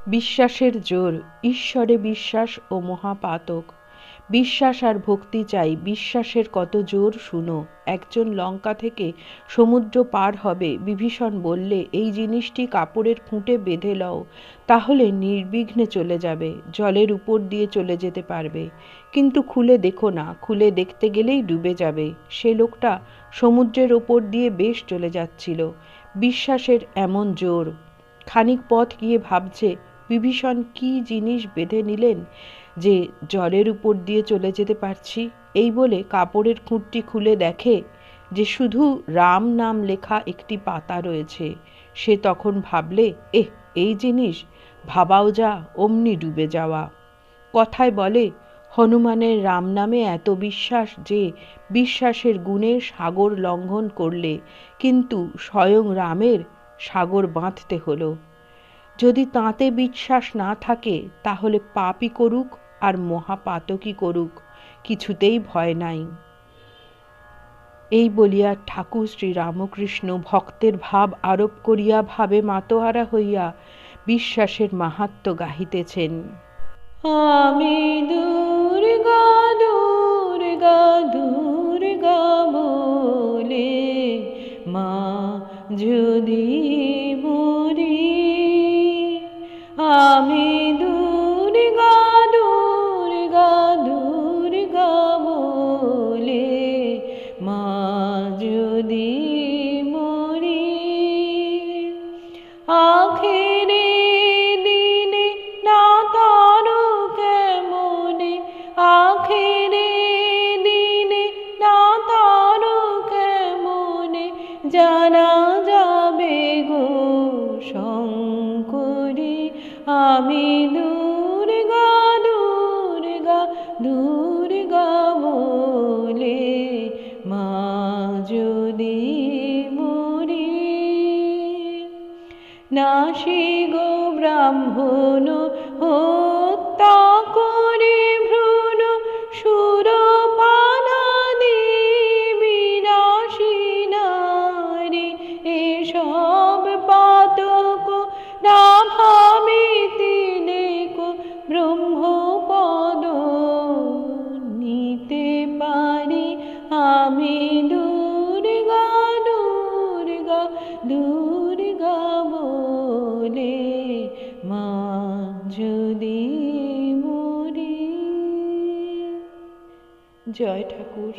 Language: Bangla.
বিশ্বাসের জোর। ঈশ্বরে বিশ্বাস ও মহাপাতক। বিশ্বাস আর ভক্তি চাই। বিশ্বাসের কত জোর শুনো। একজন লঙ্কা থেকে সমুদ্র পার হবে। বিভীষণ বললে, এই জিনিসটি কাপড়ের খুঁটে বেঁধে লও, তাহলে নির্বিঘ্নে চলে যাবে, জলের উপর দিয়ে চলে যেতে পারবে। কিন্তু খুলে দেখো না, খুলে দেখতে গেলেই ডুবে যাবে। সে লোকটা সমুদ্রের ওপর দিয়ে বেশ চলে যাচ্ছিল। বিশ্বাসের এমন জোর। খানিক পথ গিয়ে ভাবছে, বিভীষণ কি জিনিস বেঁধে নিলেন যে জলের উপর দিয়ে চলে যেতে পারছি। এই বলে কাপড়ের খুঁটটি খুলে দেখে যে শুধু রাম নাম লেখা একটি পাতা রয়েছে। সে তখন ভাবলে, এই জিনিস ভাবাও যা, অমনি ডুবে যাওয়া। কথায় বলে, হনুমানের রাম নামে এত বিশ্বাস যে বিশ্বাসের গুণে সাগর লঙ্ঘন করলে, কিন্তু স্বয়ং রামের সাগর বাঁধতে হলো। যদি তাঁতে বিশ্বাস না থাকে, তাহলে পাপই করুক আর মহাপাতকই করুক, কিছুতেই ভয় নাই। এই বলিয়া ঠাকুর শ্রীরামকৃষ্ণ ভক্তের ভাব আরোপ করিয়া ভাবে মাতোহারা হইয়া বিশ্বাসের মাহাত্ম্য গাহিতেছেন। আমি দুর্গা দুর্গা দুর্গা বলে মা যদি মরি, আমি দুর্গা দুর্গা দুর্গা বলে মা যদি মরি, আখেরে দিনে না তারো কেমনে, আখেরে দিনে না তারো কেমনে জানা যাবে গো শঙ্করী, আমি দুর্গা দুর্গা দুর্গা বলে মা যদি মরি। নাসিগ ব্রাহ্মণ হত্যা করে ভ্রূণ সুরপানাদি বিনাশী নারী, এসব পাতক না ভাবিতে দেখো ব্রহ্মপদ নিতে পারি, আমি দুর্গা দুর্গা দুর্গা বলে মা যদি মরি। জয় ঠাকুর।